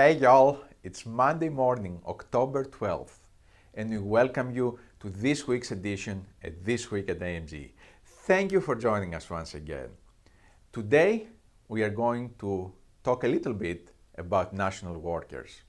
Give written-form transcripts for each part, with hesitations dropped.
Hey y'all, it's Monday morning, October 12th, and we welcome you to this week's edition at This Week at AMG. Thank you for joining us once again. Today, we are going to talk a little bit about national workers.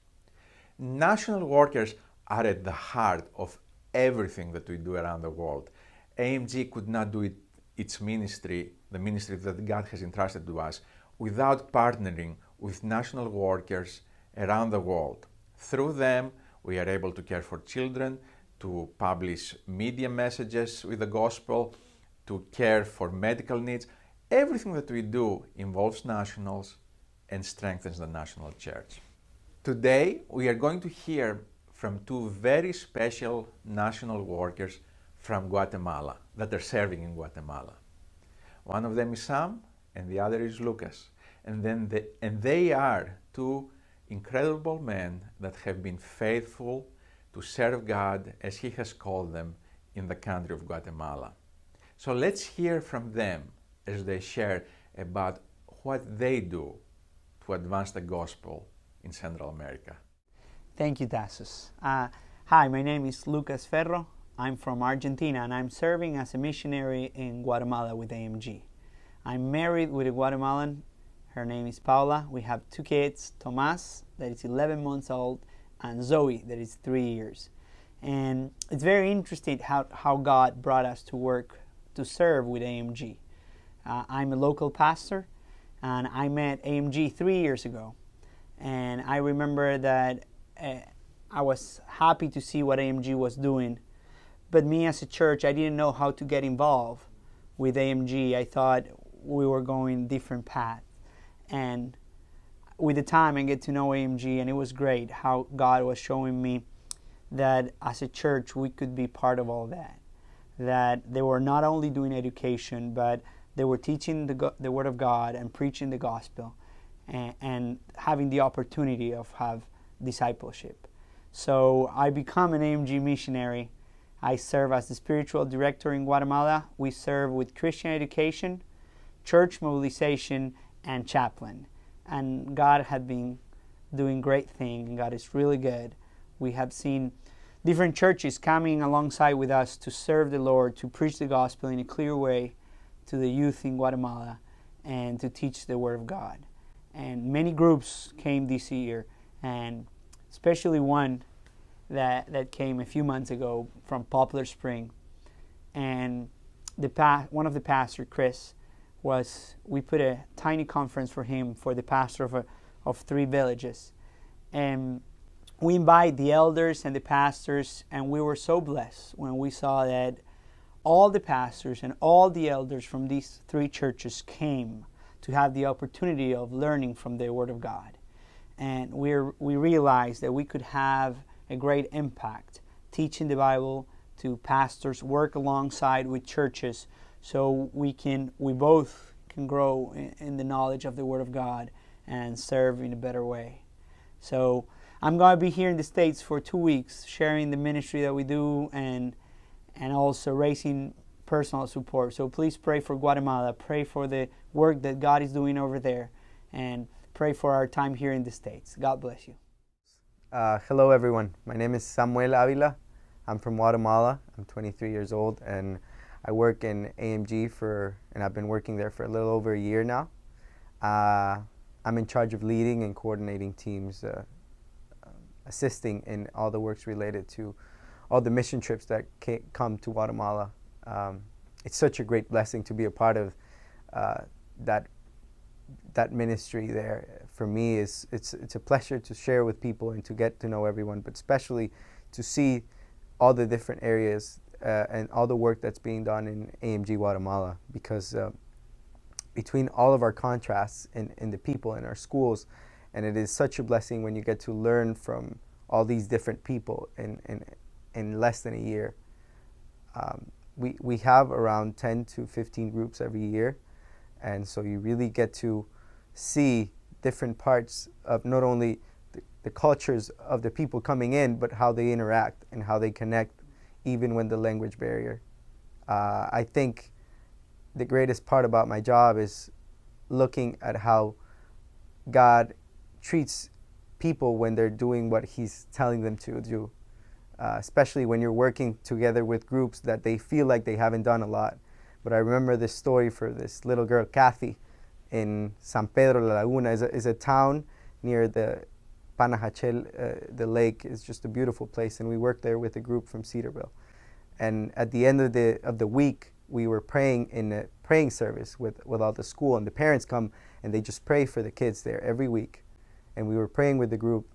National workers are at the heart of everything that we do around the world. AMG could not do its ministry, the ministry that God has entrusted to us, without partnering with national workers around the world. Through them, we are able to care for children, to publish media messages with the gospel, to care for medical needs. Everything that we do involves nationals and strengthens the national church. Today, we are going to hear from two very special national workers from Guatemala that are serving in Guatemala. One of them is Sam, and the other is Lucas. And they are two incredible men that have been faithful to serve God as He has called them in the country of Guatemala. So let's hear from them as they share about what they do to advance the gospel in Central America. Thank you, Tassos. Hi, my name is Lucas Ferro. I'm from Argentina and I'm serving as a missionary in Guatemala with AMG. I'm married with a Guatemalan. Her name is Paula. We have two kids, Tomas, that is 11 months old, and Zoe, that is 3 years. And it's very interesting how God brought us to serve with AMG. I'm a local pastor, and I met AMG 3 years ago. And I remember that I was happy to see what AMG was doing. But me as a church, I didn't know how to get involved with AMG. I thought we were going different paths. And with the time I get to know AMG, and it was great how God was showing me that as a church we could be part of all that. That they were not only doing education, but they were teaching the Word of God and preaching the gospel and having the opportunity of have discipleship. So I become an AMG missionary. I serve as the spiritual director in Guatemala. We serve with Christian education, church mobilization, and chaplain. And God had been doing great things, and God is really good. We have seen different churches coming alongside with us to serve the Lord, to preach the gospel in a clear way to the youth in Guatemala, and to teach the Word of God. And many groups came this year, and especially one that came a few months ago from Poplar Spring. And one of the pastors, Chris, we put a tiny conference for him, for the pastor of 3 villages. And we invite the elders and the pastors, and we were so blessed when we saw that all the pastors and all the elders from these 3 churches came to have the opportunity of learning from the Word of God. And we realized that we could have a great impact teaching the Bible to pastors, work alongside with churches, so we both can grow in the knowledge of the Word of God and serve in a better way. So I'm going to be here in the States for 2 weeks, sharing the ministry that we do and also raising personal support. So please pray for Guatemala, pray for the work that God is doing over there, and pray for our time here in the States. God bless you. Hello everyone, my name is Samuel Avila. I'm from Guatemala. I'm 23 years old, and I work in AMG and I've been working there for a little over a year now. I'm in charge of leading and coordinating teams, assisting in all the works related to all the mission trips that come to Guatemala. It's such a great blessing to be a part of that ministry there. For me, it's a pleasure to share with people and to get to know everyone, but especially to see all the different areas and all the work that's being done in AMG Guatemala, because between all of our contrasts in the people in our schools, and it is such a blessing when you get to learn from all these different people in less than a year. We have around 10 to 15 groups every year, and so you really get to see different parts of not only the cultures of the people coming in, but how they interact and how they connect, even when the language barrier. I think the greatest part about my job is looking at how God treats people when they're doing what he's telling them to do, especially when you're working together with groups that they feel like they haven't done a lot. But I remember this story for this little girl, Kathy, in San Pedro La Laguna. Is a town near the Panajachel, the lake. Is just a beautiful place, and we worked there with a group from Cedarville. And at the end of the week, we were praying in a praying service with all the school, and the parents come and they just pray for the kids there every week. And we were praying with the group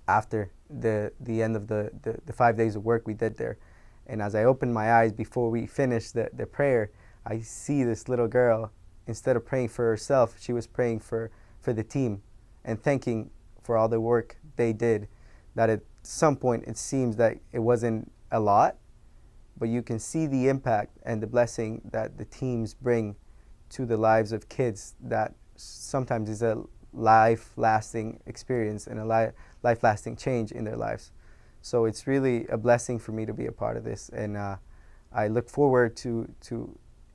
after the end of the 5 days of work we did there. And as I opened my eyes before we finished the prayer, I see this little girl, instead of praying for herself, she was praying for the team and thanking for all the work they did. That at some point it seems that it wasn't a lot, but you can see the impact and the blessing that the teams bring to the lives of kids, that sometimes is a life-lasting experience and a life-lasting change in their lives. So it's really a blessing for me to be a part of this, and I look forward to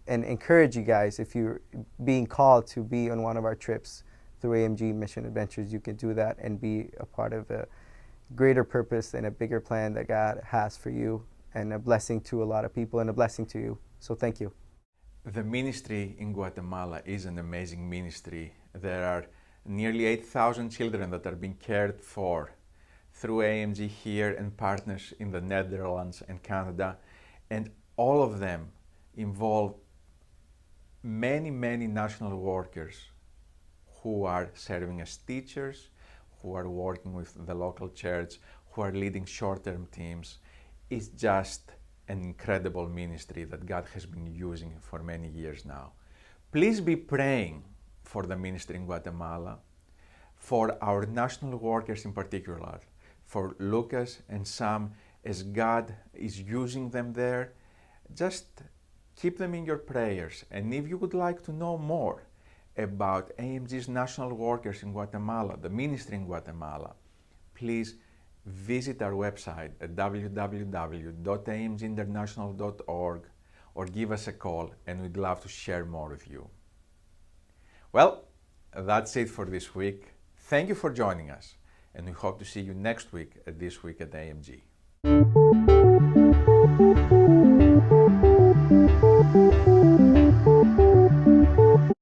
and encourage you guys, if you're being called to be on one of our trips through AMG Mission Adventures, you can do that and be a part of a greater purpose and a bigger plan that God has for you, and a blessing to a lot of people and a blessing to you. So thank you. The ministry in Guatemala is an amazing ministry. There are nearly 8,000 children that are being cared for through AMG here and partners in the Netherlands and Canada, and all of them involve many national workers who are serving as teachers, who are working with the local church, who are leading short-term teams. It's just an incredible ministry that God has been using for many years now. Please be praying for the ministry in Guatemala, for our national workers in particular, for Lucas and Sam, as God is using them there. Just keep them in your prayers. And if you would like to know more about AMG's national workers in Guatemala, the ministry in Guatemala, please visit our website at www.amginternational.org or give us a call, and we'd love to share more with you. Well, that's it for this week. Thank you for joining us, and we hope to see you next week at This Week at AMG.